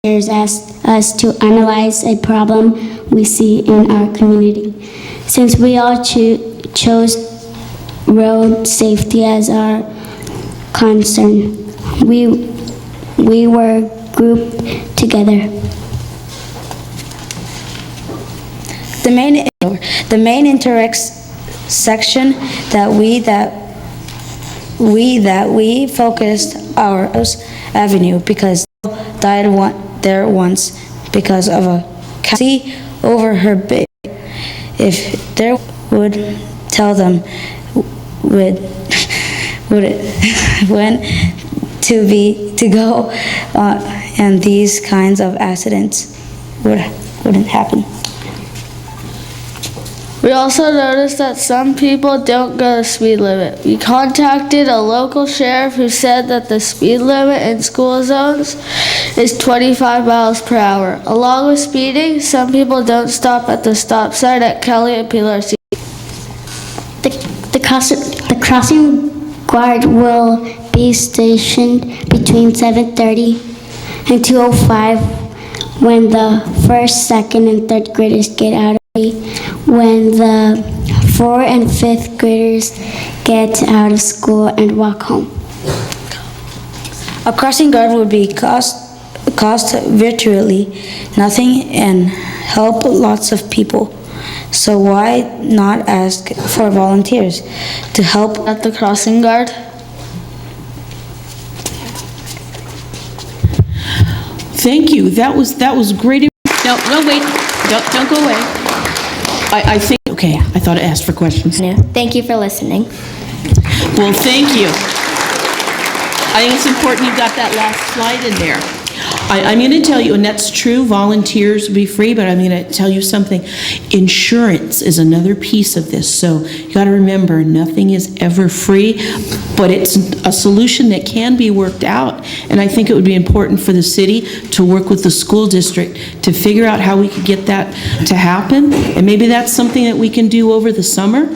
volunteers asked us to analyze a problem we see in our community. Since we all chose road safety as our concern, we were grouped together. The main intersection that we focused our avenue because died there once because of a see over her big. If there would tell them would it when to go and these kinds of accidents wouldn't happen. We also noticed that some people don't go the speed limit. We contacted a local sheriff who said that the speed limit in school zones is 25 miles per hour. Along with speeding, some people don't stop at the stop sign at Kelly and PLRC. The crossing guard will be stationed between 7:30 and 2:05 when the first, second, and third graders get out of when the 4th and 5th graders get out of school and walk home. A crossing guard would be cost virtually nothing and help lots of people. So why not ask for volunteers to help At the crossing guard. Thank you. That was great. No, wait. Don't go away. I think, okay, I thought I asked for questions. Thank you for listening. Well, thank you. I think it's important you got that last slide in there. I'm going to tell you, and that's true, volunteers will be free, but I'm going to tell you something. Insurance is another piece of this, so you got to remember, nothing is ever free, but it's a solution that can be worked out, and I think it would be important for the city to work with the school district to figure out how we could get that to happen, and maybe that's something that we can do over the summer.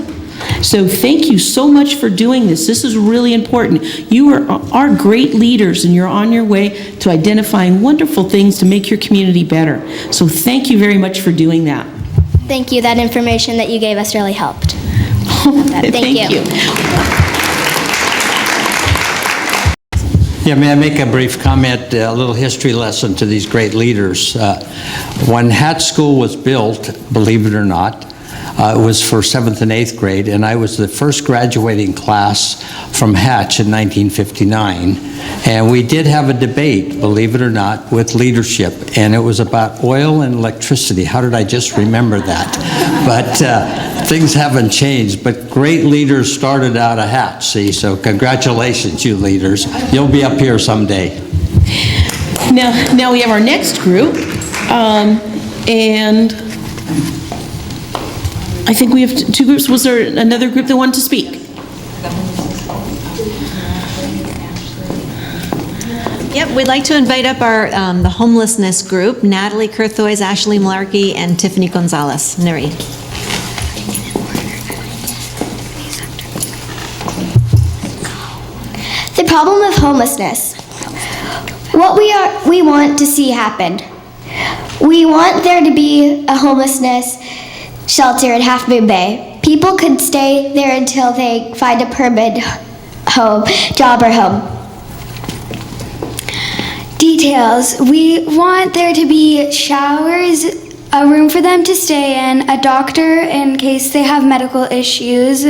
So thank you so much for doing this. This is really important. You are great leaders, and you're on your way to identifying wonderful things to make your community better. So thank you very much for doing that. Thank you. That information that you gave us really helped. Thank you. Yeah, may I make a brief comment, a little history lesson to these great leaders? When Hatch School was built, believe it or not, it was for 7th and 8th grade, and I was the first graduating class from Hatch in 1959. And we did have a debate, believe it or not, with leadership, and it was about oil and electricity. How did I just remember that? But things haven't changed, but great leaders started out of Hatch, see? So congratulations, you leaders. You'll be up here someday. Now we have our next group, and I think we have two groups. Was there another group that wanted to speak? Yep, we'd like to invite up our the homelessness group, Natalie Kurthoys, Ashley Malarkey, and Tiffany Gonzalez. Nuri. The problem of homelessness. What we want to see happen. We want there to be a homelessness shelter in Half Moon Bay. People could stay there until they find a permanent job or home. Details. We want there to be showers, a room for them to stay in, a doctor in case they have medical issues,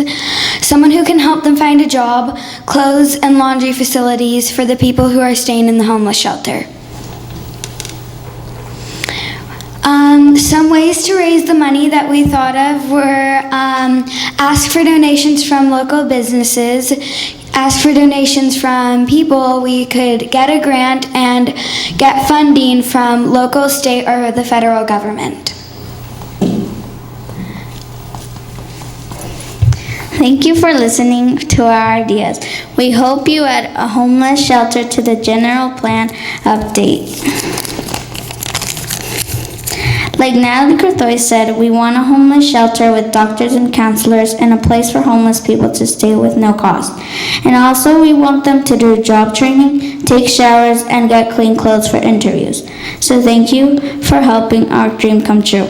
someone who can help them find a job, clothes and laundry facilities for the people who are staying in the homeless shelter. Some ways to raise the money that we thought of were ask for donations from local businesses, ask for donations from people. We could get a grant and get funding from local, state, or the federal government. Thank you for listening to our ideas. We hope you add a homeless shelter to the general plan update. Like Natalie Kurthoy said, we want a homeless shelter with doctors and counselors and a place for homeless people to stay with no cost. And also we want them to do job training, take showers, and get clean clothes for interviews. So thank you for helping our dream come true.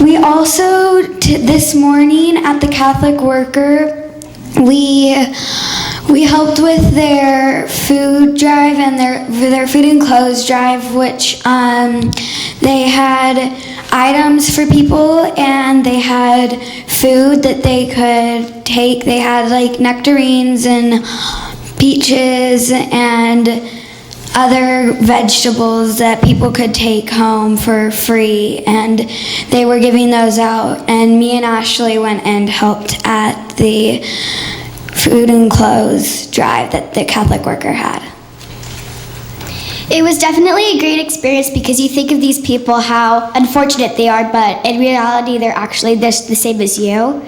We also, this morning at the Catholic Worker, we helped with their food drive and their food and clothes drive, which they had items for people and they had food that they could take. They had like nectarines and peaches and other vegetables that people could take home for free, and they were giving those out, and me and Ashley went and helped at the food and clothes drive that the Catholic Worker had. It was definitely a great experience because you think of these people, how unfortunate they are, but in reality, they're actually just the same as you.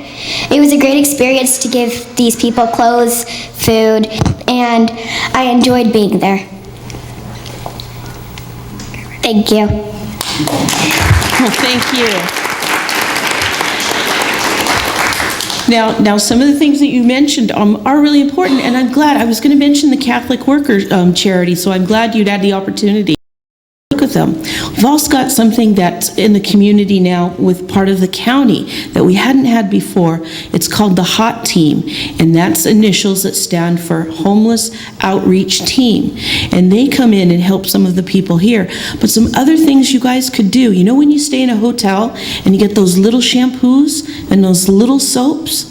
It was a great experience to give these people clothes, food, and I enjoyed being there. Thank you. Well, thank you. Now, some of the things that you mentioned are really important, and I'm glad. I was going to mention the Catholic Workers charity, so I'm glad you'd had the opportunity to work with them. We've also got something that's in the community now with part of the county that we hadn't had before. It's called the HOT Team, and that's initials that stand for Homeless Outreach Team. And they come in and help some of the people here. But some other things you guys could do. You know when you stay in a hotel and you get those little shampoos and those little soaps?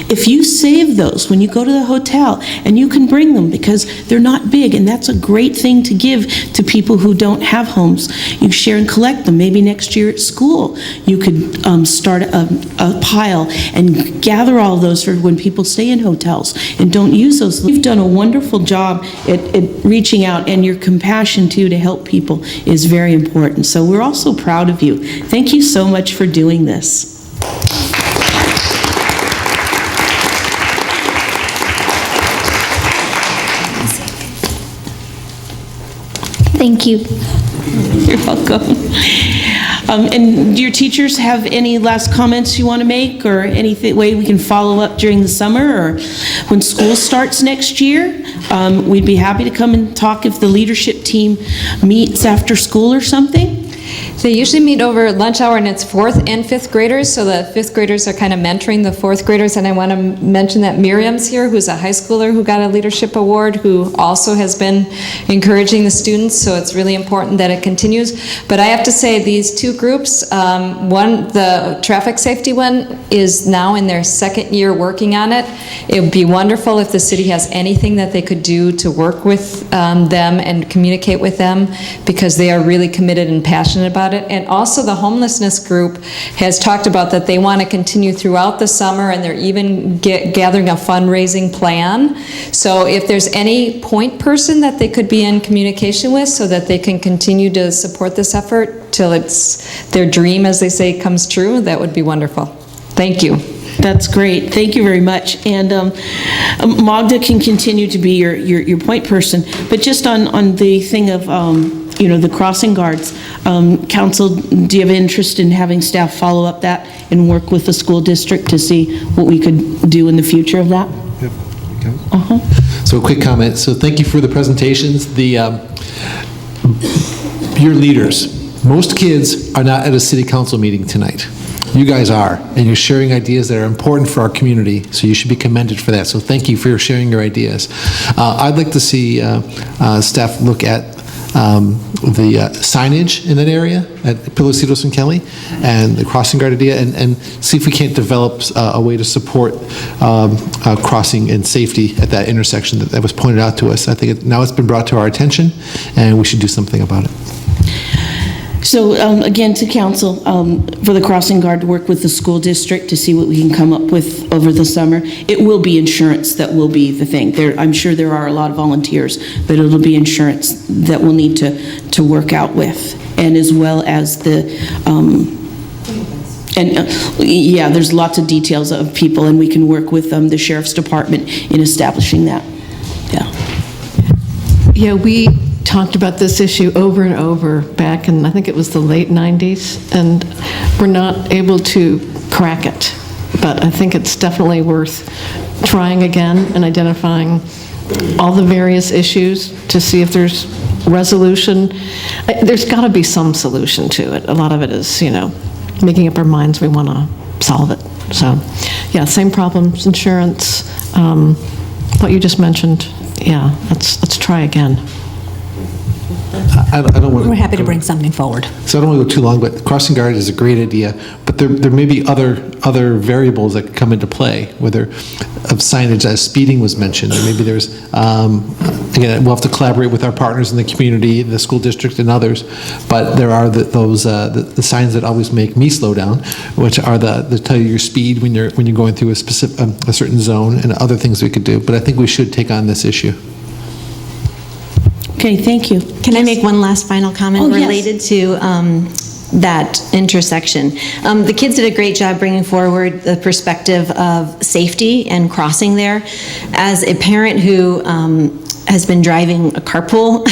If you save those when you go to the hotel, and you can bring them because they're not big, and that's a great thing to give to people who don't have homes. You share and collect them. Maybe next year at school you could start a pile and gather all those for when people stay in hotels and don't use those. You've done a wonderful job at reaching out, and your compassion too to help people is very important. So we're also proud of you. Thank you so much for doing this. Thank you. You're welcome. And do your teachers have any last comments you want to make, or any way we can follow up during the summer or when school starts next year? We'd be happy to come and talk if the leadership team meets after school or something. They usually meet over lunch hour, and it's 4th and 5th graders, so the 5th graders are kind of mentoring the 4th graders. And I want to mention that Miriam's here, who's a high schooler who got a leadership award, who also has been encouraging the students, so it's really important that it continues. But I have to say, these two groups, one, the traffic safety one, is now in their 2nd year working on it. It would be wonderful if the city has anything that they could do to work with them and communicate with them, because they are really committed and passionate about it. And also the homelessness group has talked about that they want to continue throughout the summer, and they're even gathering a fundraising plan. So if there's any point person that they could be in communication with so that they can continue to support this effort till it's their dream, as they say, comes true, that would be wonderful. Thank you. That's great. Thank you very much. And Magda can continue to be your point person. But just on the thing of the crossing guards, council, do you have interest in having staff follow up that and work with the school district to see what we could do in the future of that? Yep. Okay. So a quick comment. So thank you for the presentations. Your leaders. Most kids are not at a city council meeting tonight. You guys are, and you're sharing ideas that are important for our community, so you should be commended for that. So thank you for sharing your ideas. I'd like to see staff look at the signage in that area at Pilocitos and Kelly, and the crossing guard idea, and see if we can't develop a way to support crossing and safety at that intersection that was pointed out to us. I think now it's been brought to our attention, and we should do something about it. So again, to council, for the crossing guard to work with the school district to see what we can come up with over the summer. It will be insurance that will be the thing. I'm sure there are a lot of volunteers, but it'll be insurance that we'll need to work out with, and as well as the, yeah, there's lots of details of people, and we can work with the sheriff's department in establishing that. Yeah. Yeah, we talked about this issue over and over back in, I think it was the late 90s, and we're not able to crack it. But I think it's definitely worth trying again and identifying all the various issues to see if there's resolution. There's got to be some solution to it. A lot of it is, making up our minds we want to solve it. So, yeah, same problems, insurance, what you just mentioned. Yeah, let's try again. I don't want to... We're happy to bring something forward. So I don't want to go too long, but crossing guard is a great idea, but there may be other variables that come into play, whether of signage, as speeding was mentioned, or maybe there's, again, we'll have to collaborate with our partners in the community, the school district and others, but there are those signs that always make me slow down, which are that tell you your speed when you're going through a specific, a certain zone, and other things we could do, but I think we should take on this issue. Okay, thank you. Can I make one last final comment related to that intersection? The kids did a great job bringing forward the perspective of safety and crossing there. As a parent who has been driving a carpool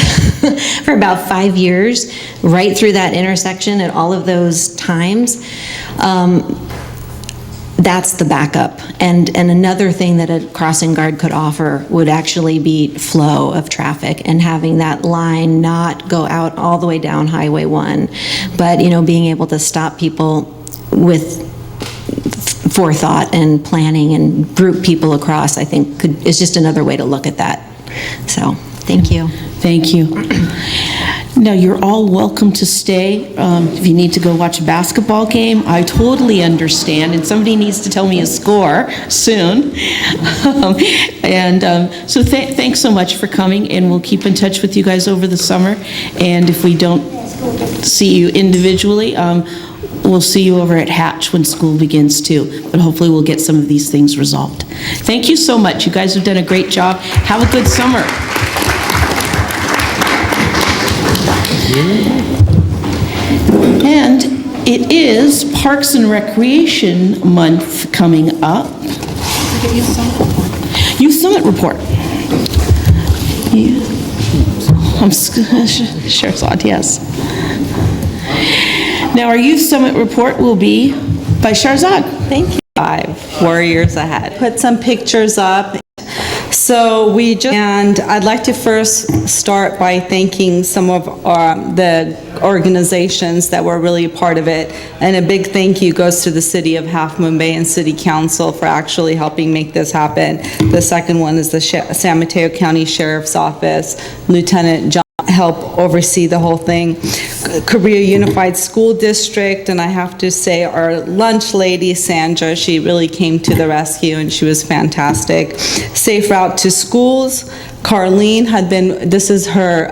for about 5 years, right through that intersection at all of those times, that's the backup. And another thing that a crossing guard could offer would actually be flow of traffic and having that line not go out all the way down Highway 1, but being able to stop people with forethought and planning and group people across, I think is just another way to look at that. So, thank you. Thank you. Now, you're all welcome to stay. If you need to go watch a basketball game, I totally understand, and somebody needs to tell me a score soon. So thanks so much for coming, and we'll keep in touch with you guys over the summer. And if we don't see you individually, we'll see you over at Hatch when school begins too. But hopefully we'll get some of these things resolved. Thank you so much. You guys have done a great job. Have a good summer. And it is Parks and Recreation Month coming up. Youth Summit Report. Yeah. Shahrzad, yes. Now our Youth Summit Report will be by Shahrzad. Thank you. 5 warriors ahead. Put some pictures up. So and I'd like to first start by thanking some of the organizations that were really a part of it. And a big thank you goes to the City of Half Moon Bay and City Council for actually helping make this happen. The second one is the San Mateo County Sheriff's Office, Lieutenant John help oversee the whole thing. Korea Unified School District, and I have to say our lunch lady, Sandra, she really came to the rescue and she was fantastic. Safe Route to Schools, Carlene this is her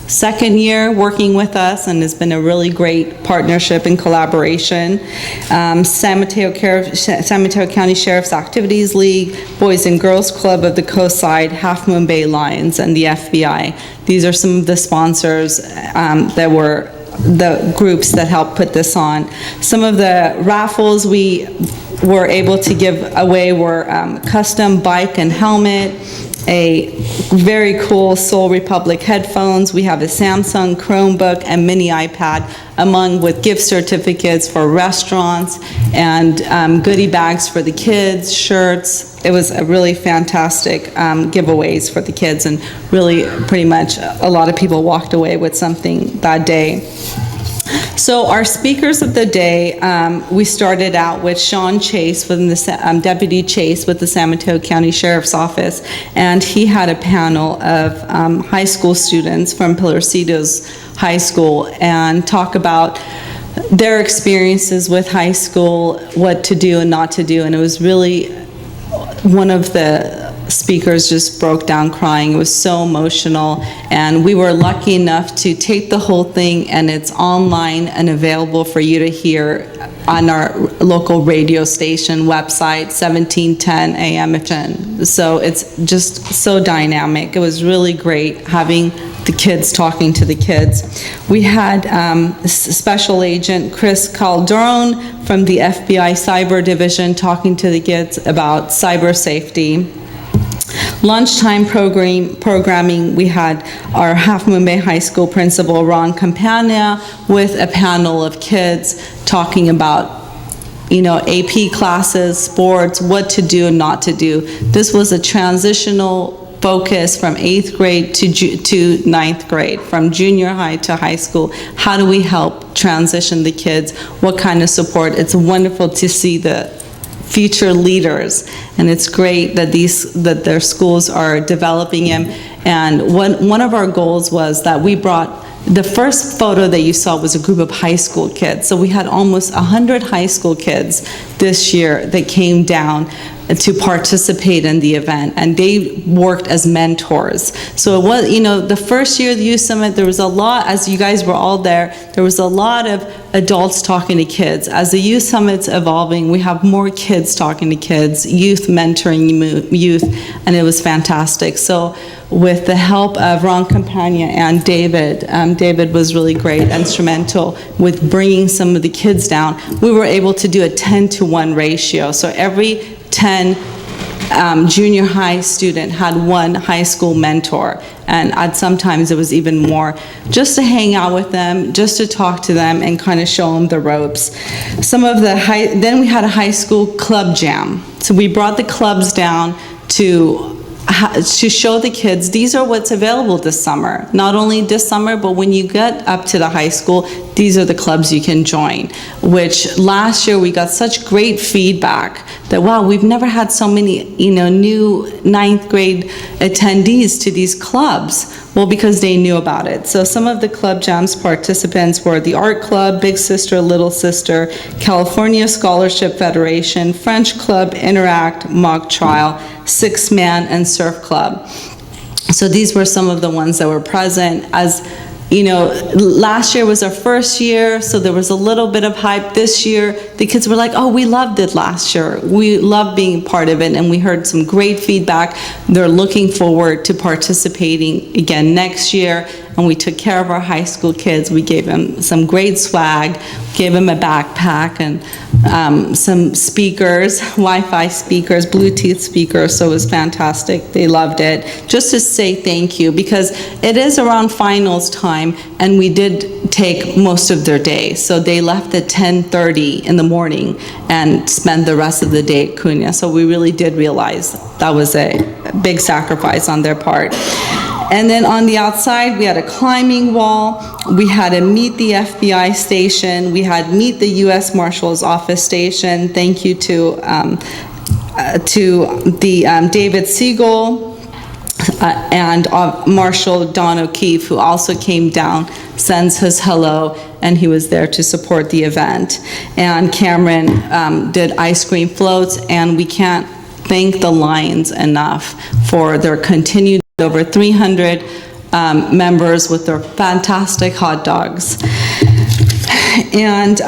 second year working with us and has been a really great partnership and collaboration. San Mateo County Sheriff's Activities League, Boys and Girls Club of the Coast Side, Half Moon Bay Lions, and the FBI. These are some of the sponsors that were the groups that helped put this on. Some of the raffles we were able to give away were custom bike and helmet, a very cool Soul Republic headphones. We have a Samsung Chromebook and mini iPad, with gift certificates for restaurants and goodie bags for the kids, shirts. It was a really fantastic giveaways for the kids, and really pretty much a lot of people walked away with something that day. So our speakers of the day, we started out with Sean Chase, Deputy Chase with the San Mateo County Sheriff's Office, and he had a panel of high school students from Pilarcitos High School and talk about their experiences with high school, what to do and not to do, and it was really, one of the speakers just broke down crying. It was so emotional, and we were lucky enough to tape the whole thing, and it's online and available for you to hear on our local radio station website, 1710 AM. So it's just so dynamic. It was really great having the kids talking to the kids. We had Special Agent Chris Calderon from the FBI Cyber Division talking to the kids about cyber safety. Lunchtime programming, we had our Half Moon Bay High School principal, Ron Campagna, with a panel of kids talking about, you know, AP classes, sports, what to do and not to do. This was a transitional focus from 8th grade to 9th grade, from junior high to high school. How do we help transition the kids? What kind of support? It's wonderful to see the future leaders, and it's great that their schools are developing them. And one of our goals was that we brought, the first photo that you saw was a group of high school kids. So we had almost 100 high school kids this year that came down to participate in the event, and they worked as mentors. So it was, you know, the first year of the Youth Summit, there was a lot, as you guys were all there was a lot of adults talking to kids. As the Youth Summit's evolving, we have more kids talking to kids, youth mentoring youth, and it was fantastic. So with the help of Ron Campagna and David, David was really great, instrumental with bringing some of the kids down. We were able to do a 10-to-1 ratio. So every 10 junior high student had one high school mentor, and sometimes it was even more, just to hang out with them, just to talk to them and kind of show them the ropes. Then we had a high school club jam. So we brought the clubs down to show the kids, these are what's available this summer. Not only this summer, but when you get up to the high school, these are the clubs you can join. Which last year we got such great feedback that, wow, we've never had so many, you know, new 9th grade attendees to these clubs. Well, because they knew about it. So some of the Club Jams participants were the Art Club, Big Sister, Little Sister, California Scholarship Federation, French Club, Interact, Mock Trial, Six Man, and Surf Club. So these were some of the ones that were present. As you know, last year was our first year, so there was a little bit of hype. This year, the kids were like, oh, we loved it last year. We loved being part of it, and we heard some great feedback. They're looking forward to participating again next year, and we took care of our high school kids. We gave them some great swag, gave them a backpack, and some speakers, Wi-Fi speakers, Bluetooth speakers, so it was fantastic. They loved it. Just to say thank you, because it is around finals time, and we did take most of their day. So they left at 10:30 in the morning and spent the rest of the day at Cunha. So we really did realize that was a big sacrifice on their part. And then on the outside, we had a climbing wall. We had a Meet the FBI station. We had Meet the U.S. Marshal's Office station. Thank you to the David Siegel and Marshal Don O'Keefe, who also came down, sends his hello, and he was there to support the event. And Cameron did ice cream floats, and we can't thank the Lions enough for their continued over 300 members with their fantastic hot dogs. And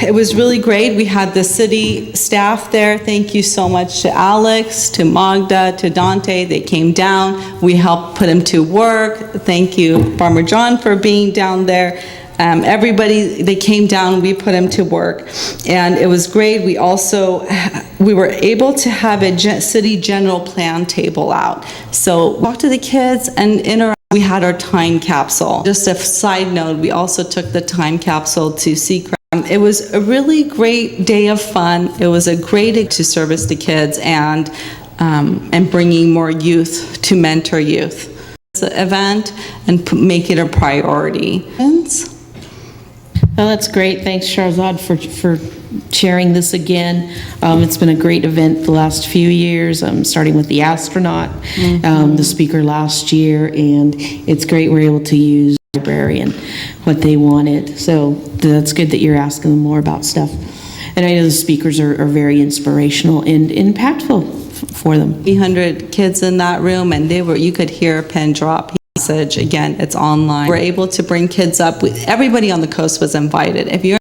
it was really great. We had the city staff there. Thank you so much to Alex, to Magda, to Dante. They came down. We helped put them to work. Thank you, Farmer John, for being down there. Everybody, they came down, we put them to work, and it was great. We were able to have a city general plan table out. So talk to the kids and interact. We had our time capsule. Just a side note, we also took the time capsule to Seacrest. It was a really great day of fun. It was a great to service the kids and bringing more youth to mentor youth. The event and make it a priority. Well, that's great. Thanks, Shahrzad, for sharing this again. It's been a great event the last few years, starting with the astronaut, the speaker last year, and it's great we're able to use the library and what they wanted. So that's good that you're asking them more about stuff. And I know the speakers are very inspirational and impactful for them. 300 kids in that room, and you could hear a pin drop. Message again, it's online. We're able to bring kids up. Everybody on the coast was invited. If you're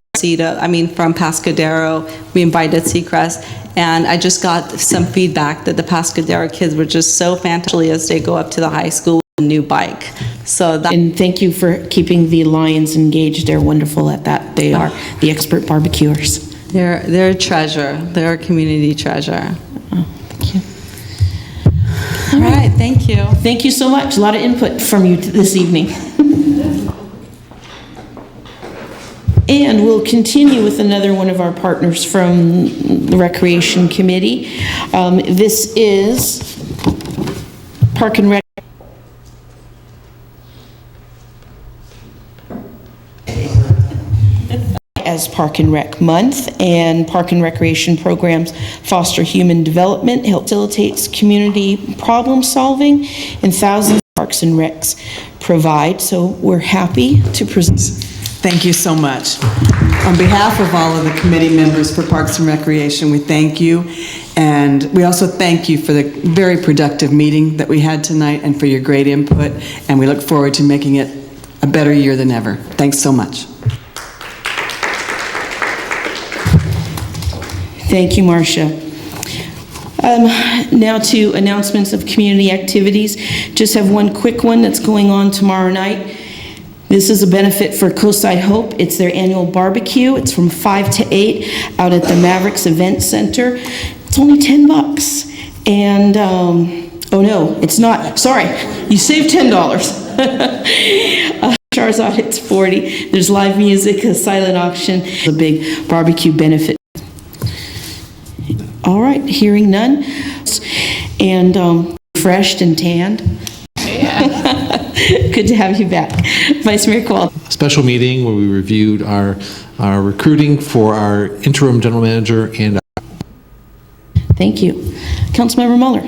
from Pascadero, we invited Seacrest, and I just got some feedback that the Pascadero kids were just so fantastic as they go up to the high school with a new bike. And thank you for keeping the Lions engaged. They're wonderful at that. They are the expert barbecuers. They're a treasure. They're a community treasure. Oh, thank you. All right. Thank you. Thank you so much. A lot of input from you this evening. And we'll continue with another one of our partners from the Recreation Committee. This is Park and Rec. As Park and Rec Month, and Park and Recreation programs foster human development, help facilitates community problem solving, and thousands of parks and recs provide. So we're happy to present. Thank you so much. On behalf of all of the committee members for Parks and Recreation, we thank you. And we also thank you for the very productive meeting that we had tonight and for your great input. And we look forward to making it a better year than ever. Thanks so much. Thank you, Marcia. Now to announcements of community activities. Just have one quick one that's going on tomorrow night. This is a benefit for Coastside Hope. It's their annual barbecue. It's from 5 to 8 out at the Mavericks Event Center. It's only $10. And, oh no, it's not. Sorry, you saved $10. Charzot, it's 40. There's live music, a silent auction, a big barbecue benefit. All right, hearing none. And refreshed and tanned. Yeah. Good to have you back. Vice Mayor Kowal. Special meeting where we reviewed our recruiting for our interim general manager and Thank you. Councilmember Muller.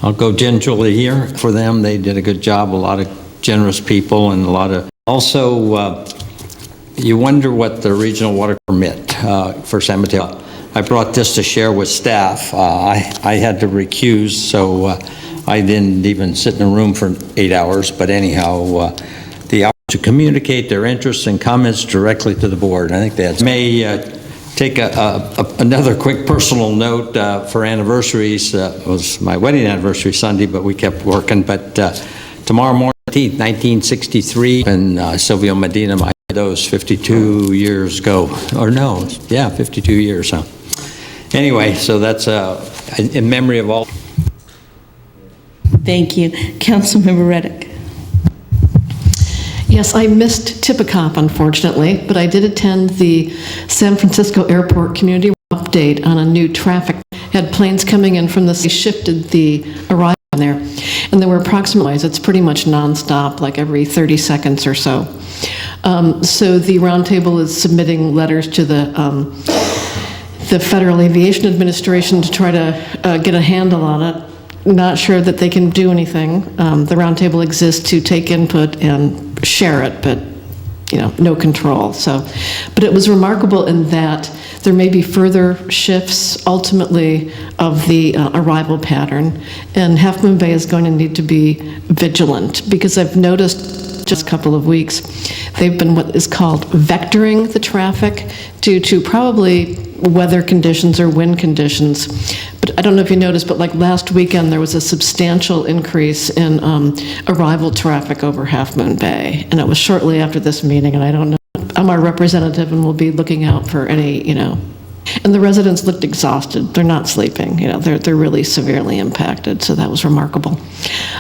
I'll go gingerly here for them. They did a good job, a lot of generous people and a lot of, also you wonder what the regional water permit for San Mateo. I brought this to share with staff. I had to recuse, so I didn't even sit in a room for 8 hours, but anyhow, the hour to communicate their interests and comments directly to the board. I think that may take another quick personal note for anniversaries. It was my wedding anniversary Sunday, but we kept working. But tomorrow morning, 1963, and Silvio Medina, my those 52 years ago, or no, yeah, 52 years, huh? Anyway, so that's in memory of all. Thank you. Councilmember Reddick. Yes, I missed Tippecop, unfortunately, but I did attend the San Francisco Airport community update on a new traffic. Had planes coming in from the city, shifted the arrival there, and there were approximately, it's pretty much nonstop, like every 30 seconds or so. So the roundtable is submitting letters to the Federal Aviation Administration to try to get a handle on it. Not sure that they can do anything. The roundtable exists to take input and share it, but no control. So, but it was remarkable in that there may be further shifts ultimately of the arrival pattern, and Half Moon Bay is going to need to be vigilant, because I've noticed just a couple of weeks they've been what is called vectoring the traffic due to probably weather conditions or wind conditions. But I don't know if you noticed, but like last weekend there was a substantial increase in arrival traffic over Half Moon Bay, and it was shortly after this meeting, and I don't know. I'm our representative and we'll be looking out for any, and the residents looked exhausted. They're not sleeping, they're really severely impacted, so that was remarkable.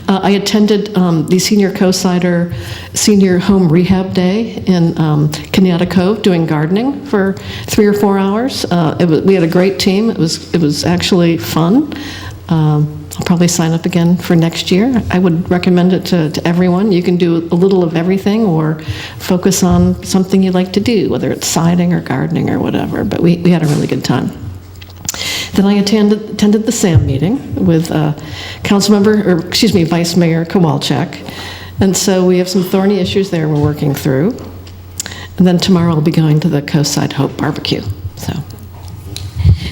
I attended the Senior Co-Sider Senior Home Rehab Day in Kenyatta Cove doing gardening for 3 or 4 hours. We had a great team. It was actually fun. I'll probably sign up again for next year. I would recommend it to everyone. You can do a little of everything or focus on something you like to do, whether it's siding or gardening or whatever, but we had a really good time. Then I attended the SAM meeting with Vice Mayor Kowalczyk, and so we have some thorny issues there we're working through. And then tomorrow I'll be going to the Coastside Hope barbecue, so.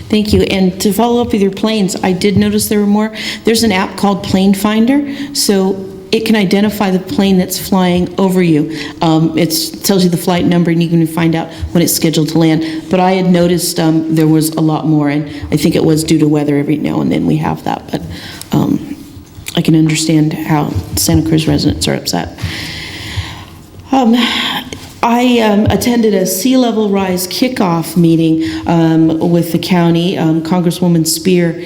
Thank you. And to follow up with your planes, I did notice there were more. There's an app called Plane Finder, so it can identify the plane that's flying over you. It tells you the flight number, and you can find out when it's scheduled to land. But I had noticed there was a lot more, and I think it was due to weather. Every now and then we have that, but I can understand how Santa Cruz residents are upset. I attended a sea level rise kickoff meeting with the county. Congresswoman Spear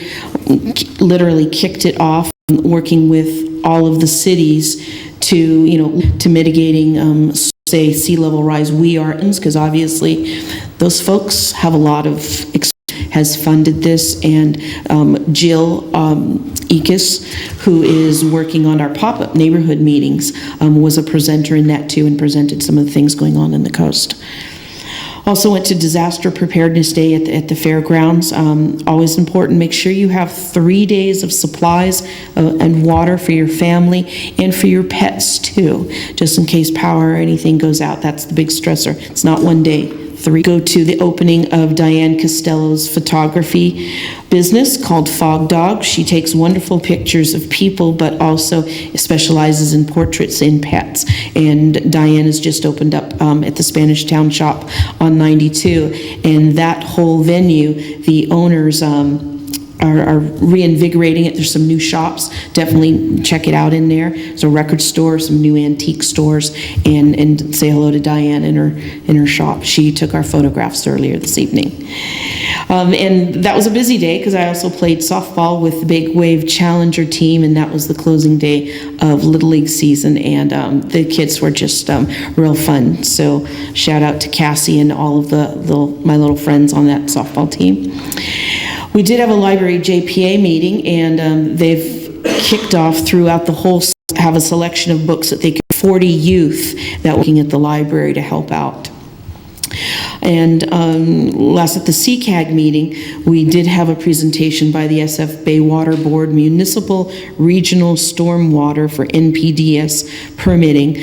literally kicked it off. working with all of the cities to mitigating, say, sea level rise. We are, because obviously those folks have a lot of experience, has funded this, and Jill Ekis, who is working on our pop-up neighborhood meetings, was a presenter in that too, and presented some of the things going on the coast. Also went to Disaster Preparedness Day at the fairgrounds. Always important, make sure you have 3 days of supplies and water for your family and for your pets too, just in case power or anything goes out. That's the big stressor. It's not 1 day. 3. Go to the opening of Diane Costello's photography business called Fog Dog. She takes wonderful pictures of people, but also specializes in portraits in pets. And Diane has just opened up at the Spanish Town Shop on 92. And that whole venue, the owners are reinvigorating it. There's some new shops. Definitely check it out in there. There's a record store, some new antique stores, and say hello to Diane in her shop. She took our photographs earlier this evening. And that was a busy day because I also played softball with the Big Wave Challenger team, and that was the closing day of Little League season, and the kids were just real fun. So shout out to Cassie and all of my little friends on that softball team. We did have a library JPA meeting, and they've kicked off throughout the whole, have a selection of books that they can, 40 youth that were working at the library to help out. And last at the CCAG meeting, we did have a presentation by the SF Bay Water Board, Municipal Regional Stormwater for NPDES permitting.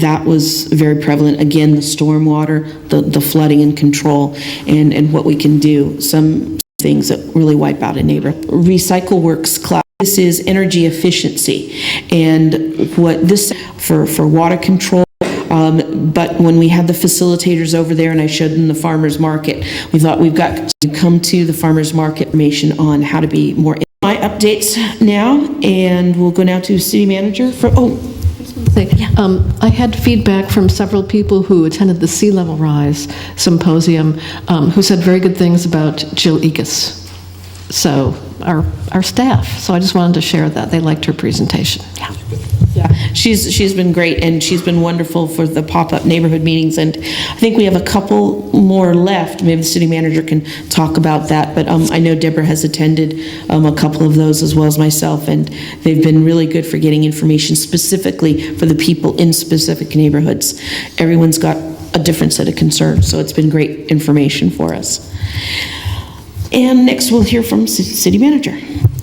That was very prevalent. Again, the stormwater, the flooding and control, and what we can do. Some things that really wipe out a neighborhood. Recycle Works class. This is energy efficiency, and what this for water control. But when we had the facilitators over there and I showed them the farmers market, we thought we've got to come to the farmers market information on how to be more. My updates now, and we'll go now to city manager for, I had feedback from several people who attended the Sea Level Rise Symposium who said very good things about Jill Ekis. So our staff. So I just wanted to share that. They liked her presentation. Yeah, she's been great, and she's been wonderful for the pop-up neighborhood meetings, and I think we have a couple more left. Maybe the city manager can talk about that, but I know Deborah has attended a couple of those as well as myself, and they've been really good for getting information specifically for the people in specific neighborhoods. Everyone's got a different set of concerns, so it's been great information for us. And next we'll hear from city manager.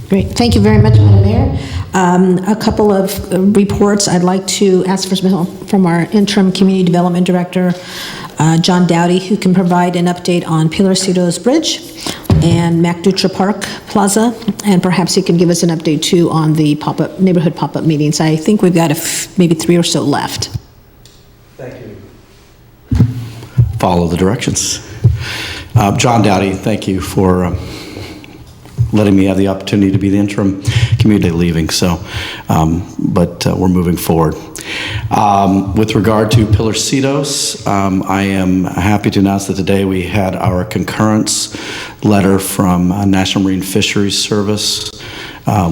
Great. Thank you very much, Madam Mayor. A couple of reports I'd like to ask from our interim community development director, John Dowdy, who can provide an update on Pilarcitos Bridge and MacDutra Park Plaza, and perhaps he can give us an update too on the neighborhood pop-up meetings. I think we've got maybe 3 or so left. Thank you. Follow the directions. John Dowdy, thank you for letting me have the opportunity to be the interim community leaving. So, but we're moving forward. With regard to Pilarcitos, I am happy to announce that today we had our concurrence letter from National Marine Fisheries Service.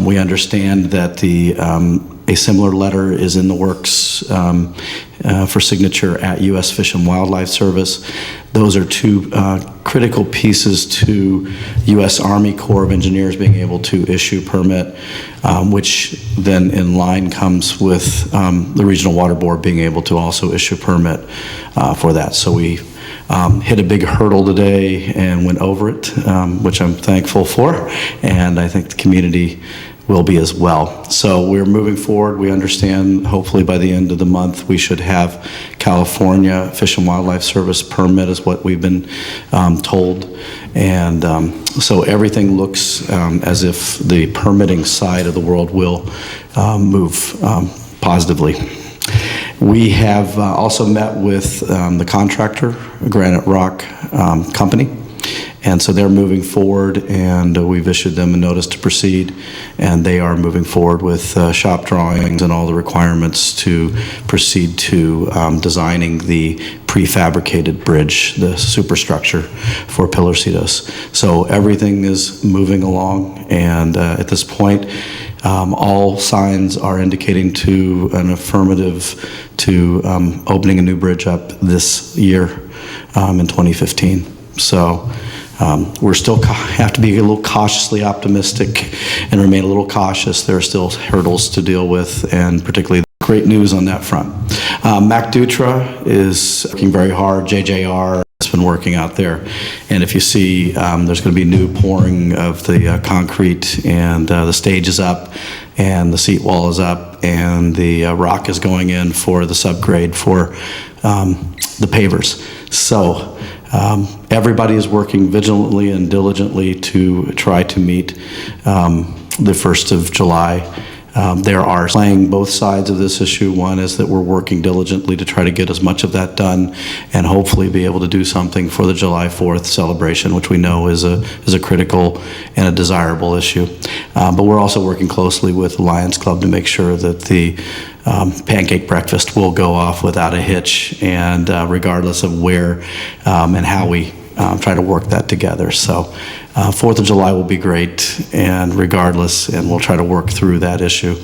We understand that a similar letter is in the works for signature at U.S. Fish and Wildlife Service. Those are 2 critical pieces to U.S. Army Corps of Engineers being able to issue permit, which then in line comes with the Regional Water Board being able to also issue permit for that. So we hit a big hurdle today and went over it, which I'm thankful for, and I think the community will be as well. So we're moving forward. We understand hopefully by the end of the month we should have California Fish and Wildlife Service permit is what we've been told. And so everything looks as if the permitting side of the world will move positively. We have also met with the contractor, Granite Rock Company, and so they're moving forward, and we've issued them a notice to proceed, and they are moving forward with shop drawings and all the requirements to proceed to designing the prefabricated bridge, the superstructure for Pillarcitos. So everything is moving along, and at this point, all signs are indicating to an affirmative to opening a new bridge up this year in 2015. So we're still have to be a little cautiously optimistic and remain a little cautious. There are still hurdles to deal with, and particularly great news on that front. Mac Dutra is working very hard. JJR has been working out there, and if you see, there's going to be new pouring of the concrete, and the stage is up, and the seat wall is up, and the rock is going in for the subgrade for the pavers. So everybody is working vigilantly and diligently to try to meet the 1st of July. There are playing both sides of this issue. One is that we're working diligently to try to get as much of that done and hopefully be able to do something for the July 4th celebration, which we know is a critical and a desirable issue. But we're also working closely with the Lions Club to make sure that the pancake breakfast will go off without a hitch, and regardless of where and how we try to work that together. So 4th of July will be great, and regardless, and we'll try to work through that issue.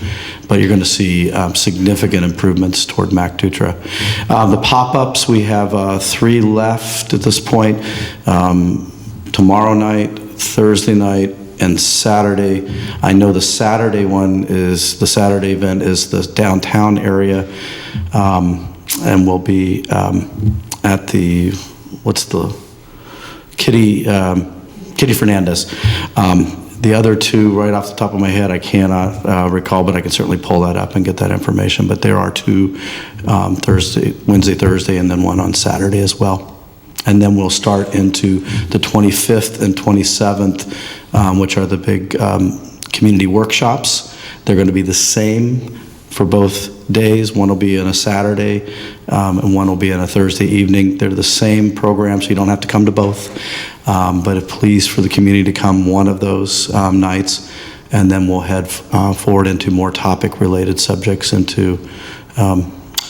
But you're going to see significant improvements toward Mac Dutra. The pop-ups, we have 3 left at this point. Tomorrow night, Thursday night, and Saturday. I know the Saturday one is, the Saturday event is the downtown area, and we'll be at the, what's the, Kitty Fernandez. The other 2, right off the top of my head, I cannot recall, but I can certainly pull that up and get that information. But there are 2 Wednesday, Thursday, and then one on Saturday as well. And then we'll start into the 25th and 27th, which are the big community workshops. They're going to be the same for both days. One will be on a Saturday, and one will be on a Thursday evening. They're the same program, so you don't have to come to both. But please, for the community to come one of those nights, and then we'll head forward into more topic-related subjects into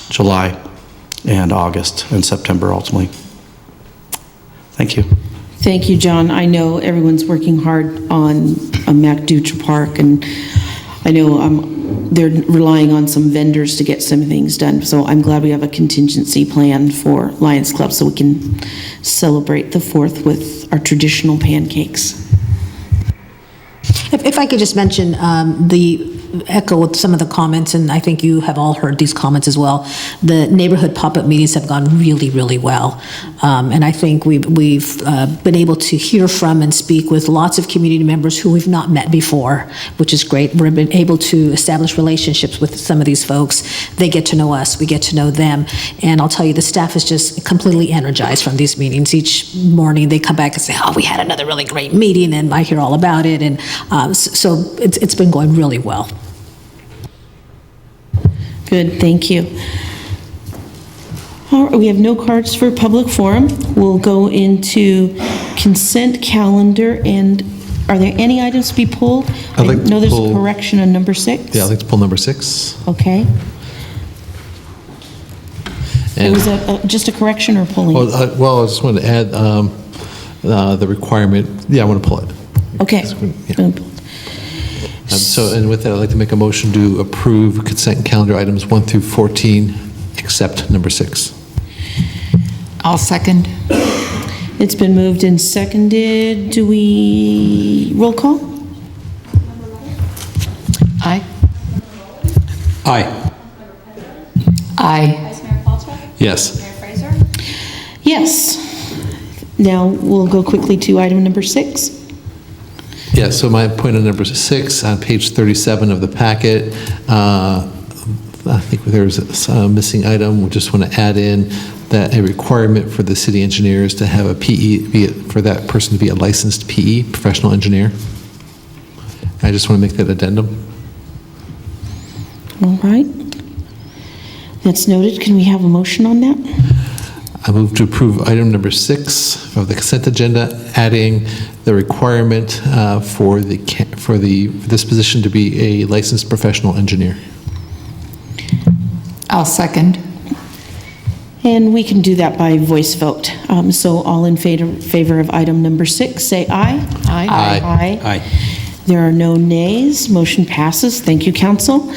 July and August and September ultimately. Thank you. Thank you, John. I know everyone's working hard on Mac Dutra Park, and I know they're relying on some vendors to get some things done. So I'm glad we have a contingency plan for Lions Club so we can celebrate the 4th with our traditional pancakes. If I could just mention echo with some of the comments, and I think you have all heard these comments as well. The neighborhood pop-up meetings have gone really, really well. And I think we've been able to hear from and speak with lots of community members who we've not met before, which is great. We've been able to establish relationships with some of these folks. They get to know us, we get to know them. And I'll tell you, the staff is just completely energized from these meetings. Each morning they come back and say, oh, we had another really great meeting, and I hear all about it. And so it's been going really well. Good, thank you. All right, we have no cards for public forum. We'll go into consent calendar, and are there any items to be pulled? I know there's a correction on number 6. Yeah, I'd like to pull number 6. Okay. And was that just a correction or pulling? Well, I just wanted to add the requirement. Yeah, I want to pull it. Okay. Yeah. And with that, I'd like to make a motion to approve consent calendar items 1 through 14, except number 6. I'll second. It's been moved and seconded. Do we roll call? Aye. Aye. Aye. Yes. Yes. Now we'll go quickly to item number 6. Yeah, so my point on number 6 on page 37 of the packet, I think there's a missing item. We just want to add in that a requirement for the city engineer is to have a PE, for that person to be a licensed PE, professional engineer. I just want to make that addendum. All right. That's noted. Can we have a motion on that? I move to approve item number 6 of the consent agenda, adding the requirement for this position to be a licensed professional engineer. I'll second. And we can do that by voice vote. So all in favor of item number 6, say aye. Aye. Aye. Aye. There are no nays. Motion passes. Thank you, council.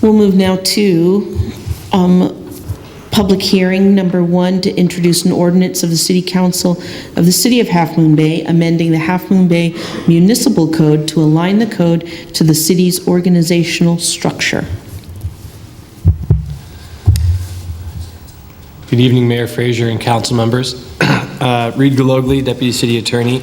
We'll move now to public hearing number 1 to introduce an ordinance of the City Council of the City of Half Moon Bay, amending the Half Moon Bay Municipal Code to align the code to the city's organizational structure. Good evening, Mayor Frazier and council members. Reed Galogli, Deputy City Attorney.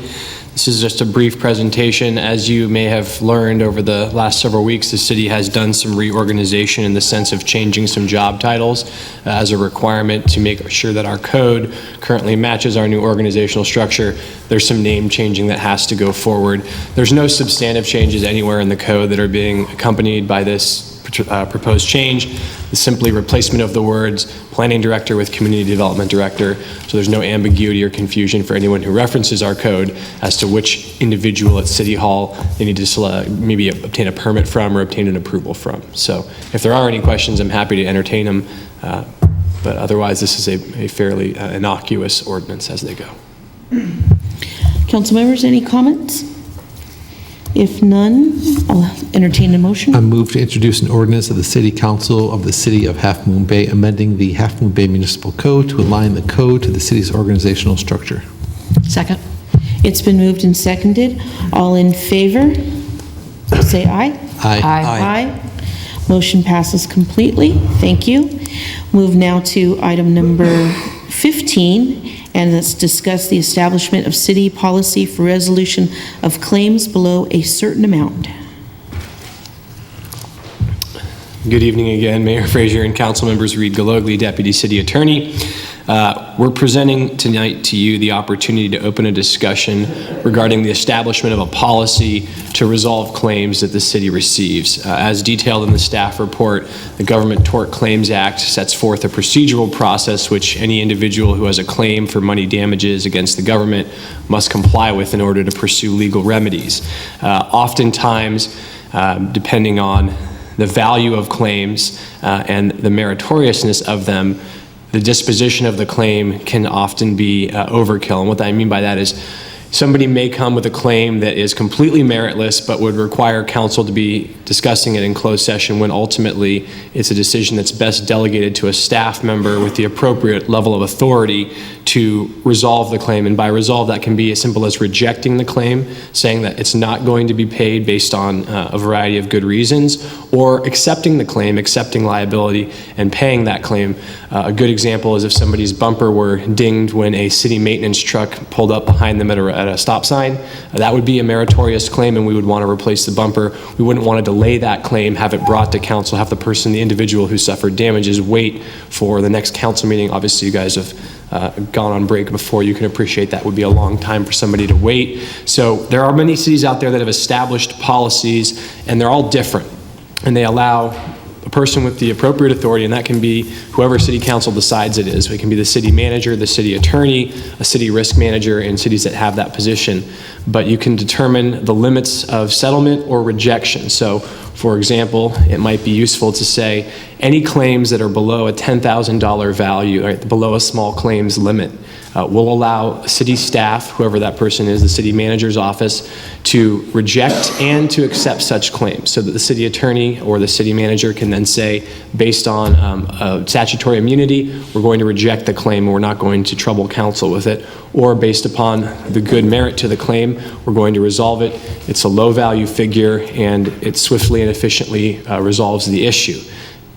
This is just a brief presentation. As you may have learned over the last several weeks, the city has done some reorganization in the sense of changing some job titles as a requirement to make sure that our code currently matches our new organizational structure. There's some name changing that has to go forward. There's no substantive changes anywhere in the code that are being accompanied by this proposed change. It's simply replacement of the words planning director with community development director, so there's no ambiguity or confusion for anyone who references our code as to which individual at City Hall they need to select, maybe obtain a permit from or obtain an approval from. So if there are any questions, I'm happy to entertain them, but otherwise this is a fairly innocuous ordinance as they go. Council members, any comments? If none, I'll entertain a motion. I move to introduce an ordinance of the City Council of the City of Half Moon Bay, amending the Half Moon Bay Municipal Code to align the code to the city's organizational structure. Second. It's been moved and seconded. All in favor, say aye. Aye. Aye. Motion passes completely. Thank you. Move now to item number 15, and let's discuss the establishment of city policy for resolution of claims below a certain amount. Good evening again, Mayor Frazier and council members. Reed Galogli, Deputy City Attorney. We're presenting tonight to you the opportunity to open a discussion regarding the establishment of a policy to resolve claims that the city receives. As detailed in the staff report, the Government Tort Claims Act sets forth a procedural process which any individual who has a claim for money damages against the government must comply with in order to pursue legal remedies. Oftentimes, depending on the value of claims and the meritoriousness of them, the disposition of the claim can often be overkill. And what I mean by that is somebody may come with a claim that is completely meritless but would require council to be discussing it in closed session, when ultimately it's a decision that's best delegated to a staff member with the appropriate level of authority to resolve the claim. And by resolve, that can be as simple as rejecting the claim, saying that it's not going to be paid based on a variety of good reasons, or accepting the claim, accepting liability, and paying that claim. A good example is if somebody's bumper were dinged when a city maintenance truck pulled up behind them at a stop sign. That would be a meritorious claim, and we would want to replace the bumper. We wouldn't want to delay that claim, have it brought to council, have the individual who suffered damages wait for the next council meeting. Obviously, you guys have gone on break before. You can appreciate that would be a long time for somebody to wait. So there are many cities out there that have established policies, and they're all different, and they allow a person with the appropriate authority, and that can be whoever city council decides it is. It can be the city manager, the city attorney, a city risk manager in cities that have that position. But you can determine the limits of settlement or rejection. So, for example, it might be useful to say any claims that are below a $10,000 value, right, below a small claims limit, will allow city staff, whoever that person is, the city manager's office, to reject and to accept such claims, so that the city attorney or the city manager can then say, based on statutory immunity, we're going to reject the claim and we're not going to trouble council with it, or based upon the good merit to the claim, we're going to resolve it. It's a low value figure and it swiftly and efficiently resolves the issue.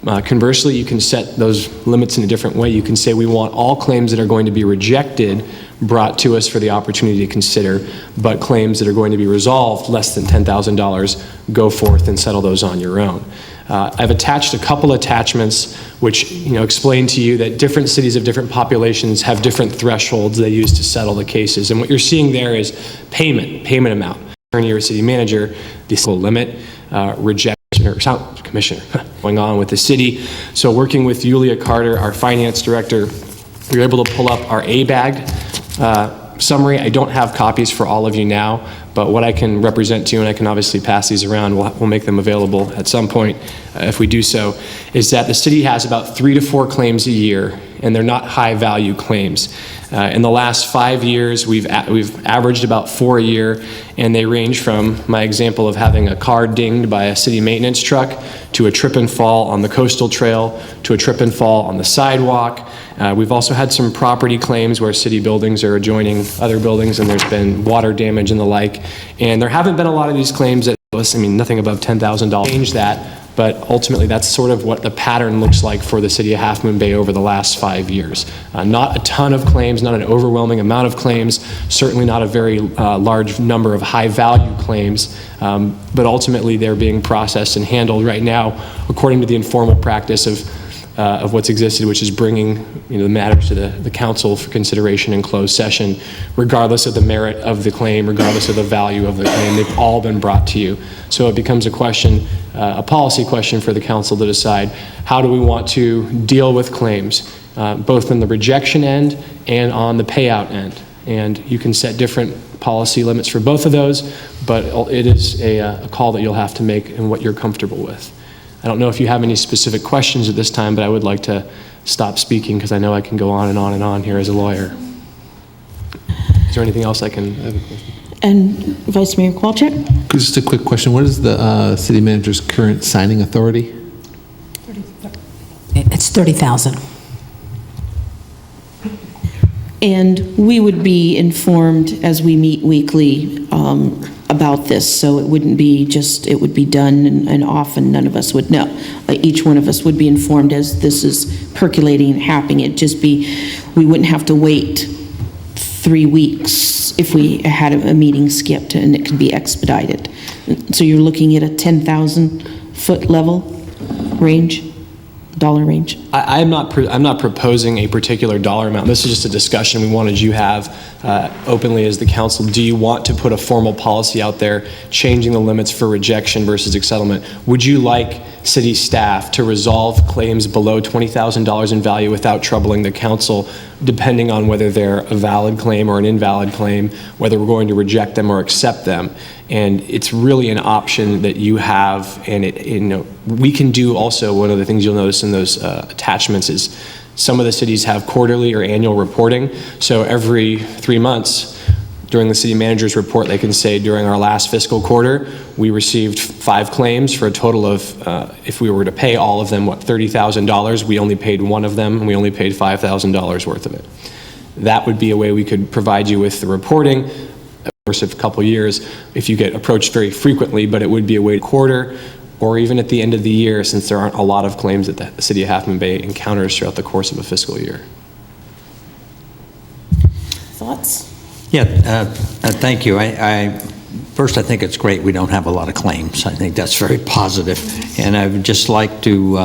Conversely, you can set those limits in a different way. You can say we want all claims that are going to be rejected brought to us for the opportunity to consider, but claims that are going to be resolved less than $10,000, go forth and settle those on your own. I've attached a couple attachments which explain to you that different cities of different populations have different thresholds they use to settle the cases. And what you're seeing there is payment amount. Attorney or city manager, the full limit, rejection or commissioner going on with the city. So working with Yulia Carter, our finance director, we were able to pull up our ABAG summary. I don't have copies for all of you now, but what I can represent to you, and I can obviously pass these around, we'll make them available at some point if we do so, is that the city has about 3 to 4 claims a year and they're not high-value claims. In the last 5 years, we've averaged about 4 a year, and they range from my example of having a car dinged by a city maintenance truck, to a trip and fall on the coastal trail, to a trip and fall on the sidewalk. We've also had some property claims where city buildings are adjoining other buildings and there's been water damage and the like. And there haven't been a lot of these claims that, nothing above $10,000. Change that. But ultimately, that's sort of what the pattern looks like for the city of Half Moon Bay over the last 5 years. Not a ton of claims, not an overwhelming amount of claims, certainly not a very large number of high-value claims, but ultimately they're being processed and handled right now according to the informal practice of what's existed, which is bringing the matters to the council for consideration in closed session, regardless of the merit of the claim, regardless of the value of the claim. They've all been brought to you. So it becomes a question, a policy question for the council to decide, how do we want to deal with claims, both on the rejection end and on the payout end? And you can set different policy limits for both of those, but it is a call that you'll have to make and what you're comfortable with. I don't know if you have any specific questions at this time, but I would like to stop speaking because I know I can go on and on and on here as a lawyer. Is there anything else I can? And Vice Mayor Kowalczyk? Just a quick question. What is the city manager's current signing authority? It's 30,000. And we would be informed as we meet weekly about this, so it wouldn't be just, it would be done and often none of us would know. Each one of us would be informed as this is percolating and happening. It'd just be, we wouldn't have to wait 3 weeks if we had a meeting skipped, and it could be expedited. So you're looking at a 10,000 foot level range? Dollar range? I'm not proposing a particular dollar amount. This is just a discussion we wanted you to have openly as the council. Do you want to put a formal policy out there changing the limits for rejection versus settlement? Would you like city staff to resolve claims below $20,000 in value without troubling the council, depending on whether they're a valid claim or an invalid claim, whether we're going to reject them or accept them? And it's really an option that you have, and we can do also, one of the things you'll notice in those attachments is some of the cities have quarterly or annual reporting. So every 3 months during the city manager's report, they can say during our last fiscal quarter, we received 5 claims for a total of, if we were to pay all of them, $30,000, we only paid one of them, and we only paid $5,000 worth of it. That would be a way we could provide you with the reporting of a couple years if you get approached very frequently, but it would be a way to quarter or even at the end of the year, since there aren't a lot of claims that the city of Half Moon Bay encounters throughout the course of a fiscal year. Thoughts? Yeah, thank you. First, I think it's great we don't have a lot of claims. I think that's very positive. And I would just like to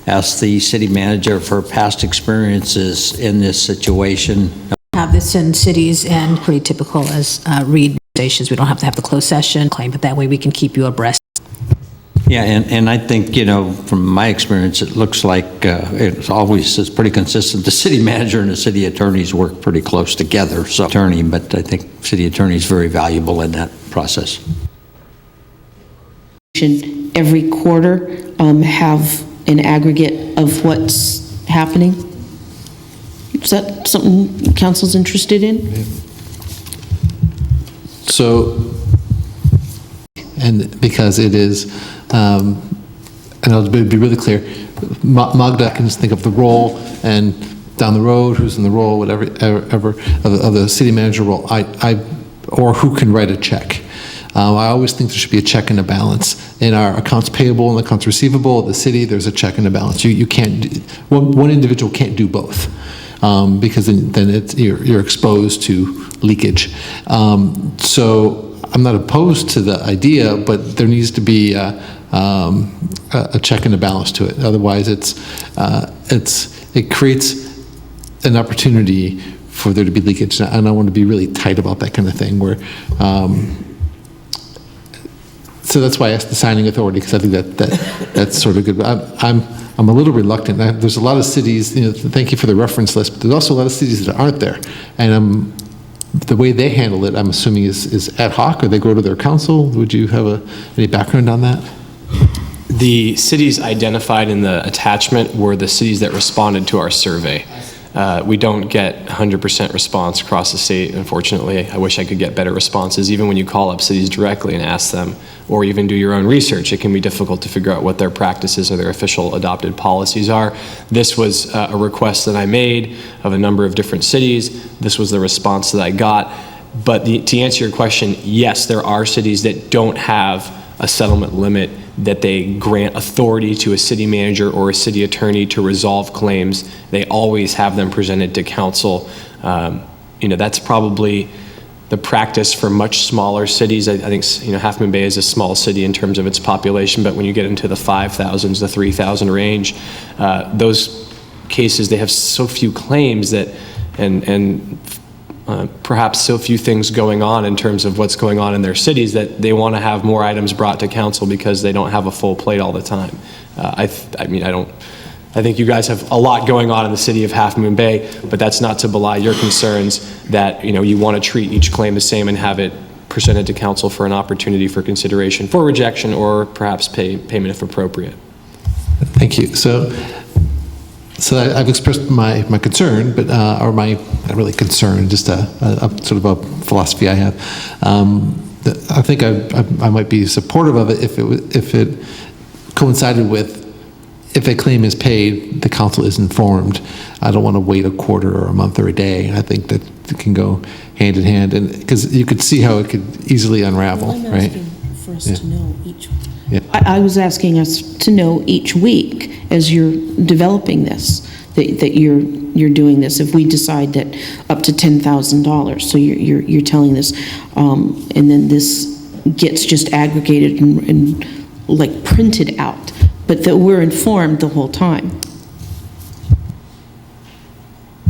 ask the city manager for past experiences in this situation. Have this in cities, and pretty typical as Reed stations. We don't have to have the closed session claim, but that way we can keep you abreast. Yeah, and I think, from my experience, it looks like it's pretty consistent. The city manager and the city attorneys work pretty close together. So attorney, but I think city attorney is very valuable in that process. Every quarter have an aggregate of what's happening? Is that something council's interested in? So, and because it is, and I'll be really clear, Magda can just think of the role, and down the road, who's in the role, whatever, of the city manager role, or who can write a check. I always think there should be a check and a balance. In our accounts payable and accounts receivable of the city, there's a check and a balance. You can't, one individual can't do both. Because then you're exposed to leakage. So I'm not opposed to the idea, but there needs to be a check and a balance to it. Otherwise, it creates an opportunity for there to be leakage. And I want to be really tight about that kind of thing. Where, so that's why I asked the signing authority, because I think that's sort of good. But I'm a little reluctant. There's a lot of cities, thank you for the reference list, but there's also a lot of cities that aren't there. And the way they handle it, I'm assuming, is ad hoc, or they go to their council. Would you have any background on that? The cities identified in the attachment were the cities that responded to our survey. We don't get 100% response across the state, unfortunately. I wish I could get better responses. Even when you call up cities directly and ask them, or even do your own research, it can be difficult to figure out what their practices or their official adopted policies are. This was a request that I made of a number of different cities. This was the response that I got. But to answer your question, yes, there are cities that don't have a settlement limit that they grant authority to a city manager or a city attorney to resolve claims. They always have them presented to council. That's probably the practice for much smaller cities. I think, Half Moon Bay is a small city in terms of its population, but when you get into the 5,000s, the 3,000 range, those cases, they have so few claims that, and perhaps so few things going on in terms of what's going on in their cities that they want to have more items brought to council because they don't have a full plate all the time. I think you guys have a lot going on in the city of Half Moon Bay, but that's not to belie your concerns that you want to treat each claim the same and have it presented to council for an opportunity for consideration for rejection or perhaps payment if appropriate. Thank you. So I've expressed my concern, but or my not really concern, just a sort of a philosophy I have. I think I might be supportive of it if it coincided with if a claim is paid, the council is informed. I don't want to wait a quarter or a month or a day. I think that it can go hand in hand, and because you could see how it could easily unravel, right? For us to know each. Yeah. I was asking us to know each week as you're developing this, that you're doing this. If we decide that up to $10,000, so you're telling this, and then this gets just aggregated and like printed out, but that we're informed the whole time.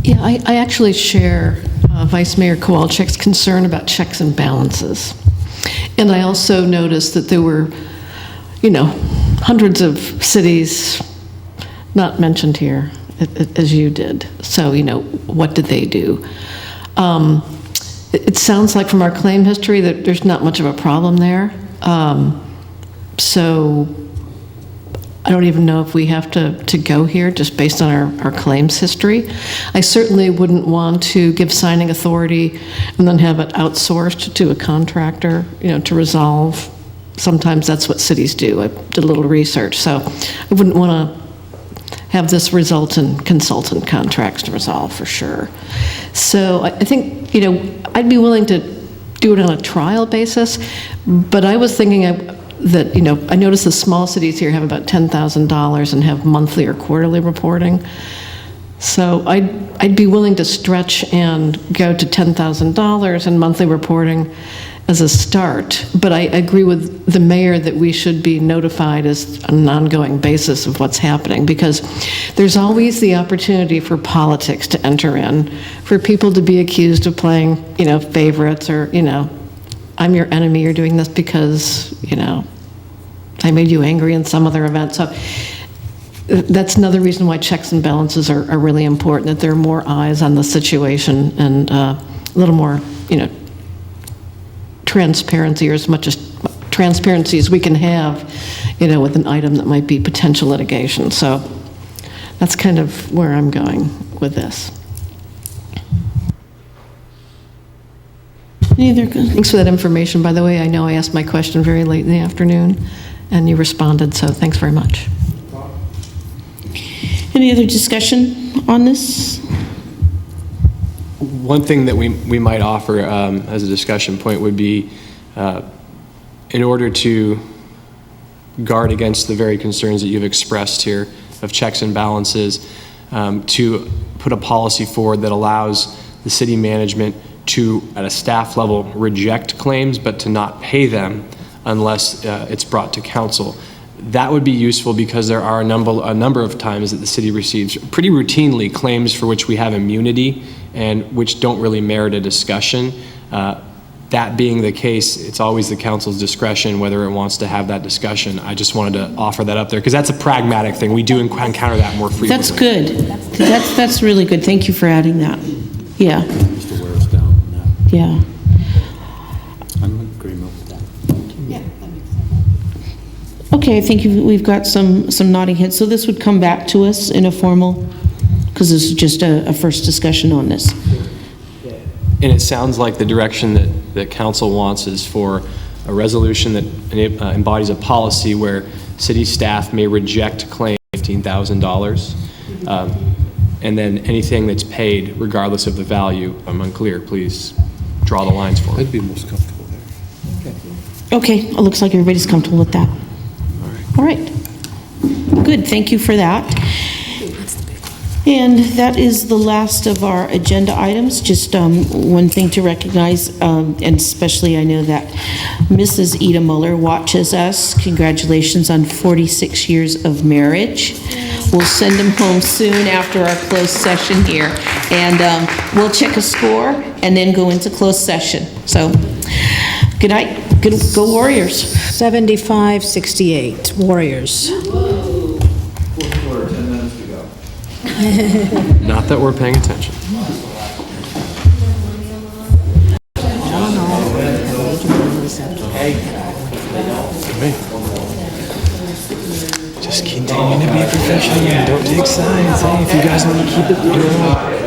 Yeah, I actually share Vice Mayor Kowalczyk's concern about checks and balances. And I also noticed that there were, hundreds of cities not mentioned here, as you did. So, what did they do? It sounds like from our claim history that there's not much of a problem there. So I don't even know if we have to go here just based on our claims history. I certainly wouldn't want to give signing authority and then have it outsourced to a contractor, to resolve. Sometimes that's what cities do. I did a little research, so I wouldn't want to have this result in consultant contracts to resolve for sure. So I think, I'd be willing to do it on a trial basis, but I was thinking that, I noticed the small cities here have about $10,000 and have monthly or quarterly reporting. So I'd be willing to stretch and go to $10,000 in monthly reporting as a start, but I agree with the mayor that we should be notified as on an ongoing basis of what's happening, because there's always the opportunity for politics to enter in, for people to be accused of playing, favorites, or, I'm your enemy, you're doing this because, I made you angry in some other event. So that's another reason why checks and balances are really important, that there are more eyes on the situation and a little more, transparency, or as much as transparency as we can have, with an item that might be potential litigation. So that's kind of where I'm going with this. Thanks for that information, by the way. I know I asked my question very late in the afternoon, and you responded, so thanks very much. Any other discussion on this? One thing that we might offer as a discussion point would be, in order to guard against the very concerns that you've expressed here of checks and balances, to put a policy forward that allows the city management to, at a staff level, reject claims, but to not pay them unless it's brought to council. That would be useful because there are a number of times that the city receives pretty routinely claims for which we have immunity and which don't really merit a discussion. That being the case, it's always the council's discretion whether it wants to have that discussion. I just wanted to offer that up there because that's a pragmatic thing. We do encounter that more frequently. That's good. That's really good. Thank you for adding that. Yeah. Just to wear us down on that. Yeah. I'm in agreement with that. Yeah, that makes sense. Okay, I think we've got some nodding heads. So this would come back to us in a formal, because this is just a first discussion on this. And it sounds like the direction that council wants is for a resolution that embodies a policy where city staff may reject claims of $15,000. And then anything that's paid, regardless of the value, I'm unclear, please draw the lines for me. I'd be most comfortable there. Okay, it looks like everybody's comfortable with that. All right. Good, thank you for that. And that is the last of our agenda items. Just one thing to recognize, and especially I know that Mrs. Ida Muller watches us. Congratulations on 46 years of marriage. We'll send them home soon after our closed session here. And we'll check a score and then go into closed session. So, good night. Go Warriors. 75-68, Warriors. Not that we're paying attention. Just continue to be professional and don't take sides. Hey, if you guys want to keep it going.